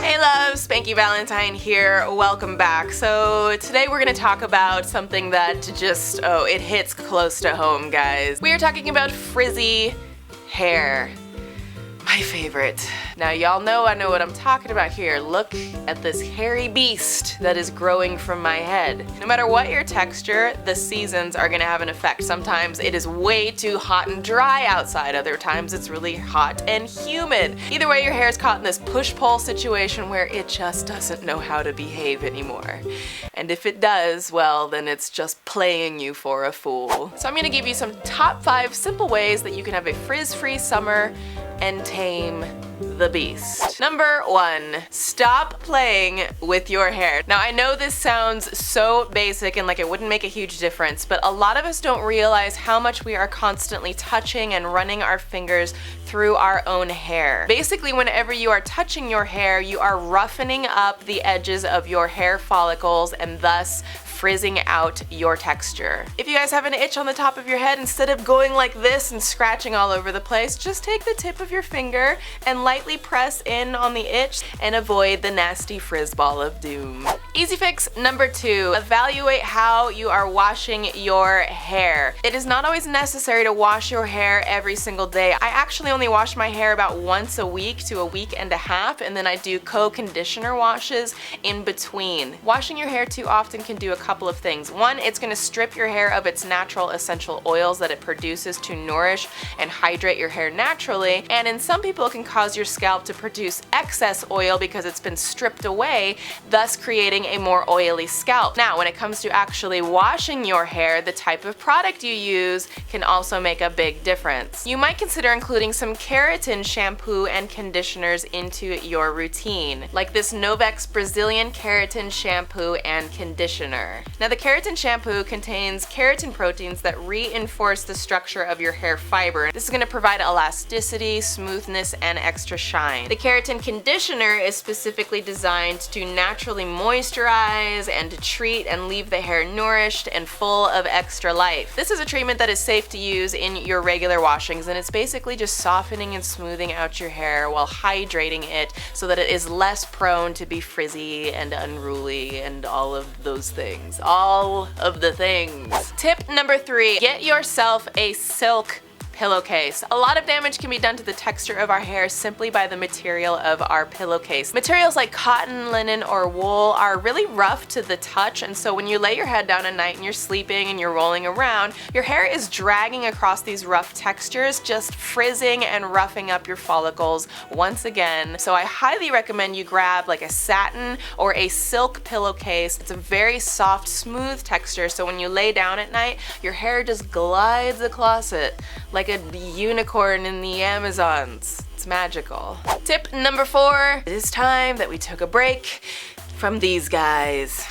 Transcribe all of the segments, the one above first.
Hey loves, Spanky Valentine here, welcome back. So today we're gonna talk about something that just, it hits close to home, guys. We are talking about frizzy hair. My favorite. Now y'all know I know what I'm talking about here. Look at this hairy beast that is growing from my head. No matter what your texture, the seasons are gonna have an effect. Sometimes it is way too hot and dry outside, other times it's really hot and humid. Either way, your hair is caught in this push-pull situation where it just doesn't know how to behave anymore. And if it does, well, then it's just playing you for a fool. So I'm gonna give you some top 5 simple ways that you can have a frizz-free summer and tame the beast. Number 1, stop playing with your hair. Now I know this sounds so basic and like it wouldn't make a huge difference, but a lot of us don't realize how much we are constantly touching and running our fingers through our own hair. Basically, whenever you are touching your hair, you are roughening up the edges of your hair follicles and thus frizzing out your texture. If you guys have an itch on the top of your head, instead of going like this and scratching all over the place, just take the tip of your finger and lightly press in on the itch and avoid the nasty frizz ball of doom. Easy fix number 2, evaluate how you are washing your hair. It is not always necessary to wash your hair every single day. I actually only wash my hair about once a week to a week and a half, and then I do co-conditioner washes in between. Washing your hair too often can do a couple of things. One, it's going to strip your hair of its natural essential oils that it produces to nourish and hydrate your hair naturally, and in some people it can cause your scalp to produce excess oil because it's been stripped away, thus creating a more oily scalp. Now, when it comes to actually washing your hair, the type of product you use can also make a big difference. You might consider including some keratin shampoo and conditioners into your routine, like this Novex Brazilian keratin shampoo and conditioner. Now, the keratin shampoo contains keratin proteins that reinforce the structure of your hair fiber. This is going to provide elasticity, smoothness, and extra shine. The keratin conditioner is specifically designed to naturally moisturize and to treat and leave the hair nourished and full of extra life. This is a treatment that is safe to use in your regular washings, and it's basically just softening and smoothing out your hair while hydrating it so that it is less prone to be frizzy and unruly and all of those things. All of the things. Tip number 3, get yourself a silk pillowcase. A lot of damage can be done to the texture of our hair simply by the material of our pillowcase. Materials like cotton, linen, or wool are really rough to the touch, and so when you lay your head down at night and you're sleeping and you're rolling around, your hair is dragging across these rough textures, just frizzing and roughing up your follicles once again. So I highly recommend you grab like a satin or a silk pillowcase. It's a very soft, smooth texture, so when you lay down at night, your hair just glides across it like a unicorn in the Amazons. It's magical. Tip number 4, it is time that we took a break from these guys.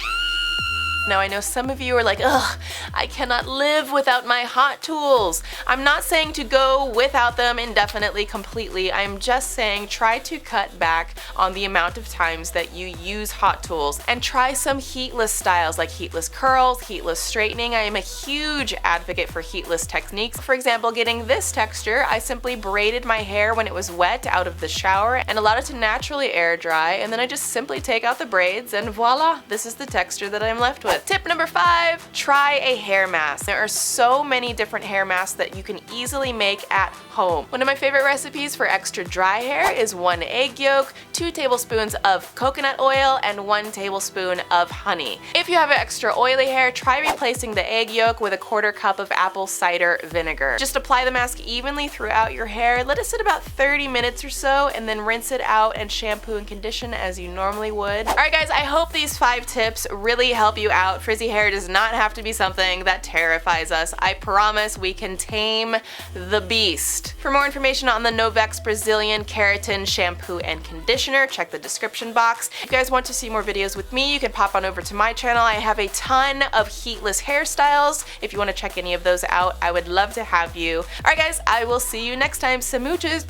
Now I know some of you are like, ugh, I cannot live without my hot tools. I'm not saying to go without them indefinitely, completely. I'm just saying try to cut back on the amount of times that you use hot tools and try some heatless styles like heatless curls, heatless straightening. I am a huge advocate for heatless techniques. For example, getting this texture, I simply braided my hair when it was wet out of the shower and allowed it to naturally air dry, and then I just simply take out the braids and voila, this is the texture that I'm left with. Tip number 5, try a hair mask. There are so many different hair masks that you can easily make at home. One of my favorite recipes for extra dry hair is 1 egg yolk, 2 tablespoons of coconut oil, and 1 tablespoon of honey. If you have extra oily hair, try replacing the egg yolk with a 1/4 cup of apple cider vinegar. Just apply the mask evenly throughout your hair, let it sit about 30 minutes or so, and then rinse it out and shampoo and condition as you normally would. Alright guys, I hope these 5 tips really help you out. Frizzy hair does not have to be something that terrifies us. I promise we can tame the beast. For more information on the Novex Brazilian Keratin Shampoo and Conditioner, check the description box. If you guys want to see more videos with me, you can pop on over to my channel. I have a ton of heatless hairstyles. If you want to check any of those out, I would love to have you. Alright guys, I will see you next time. Smooches.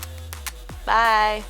Bye.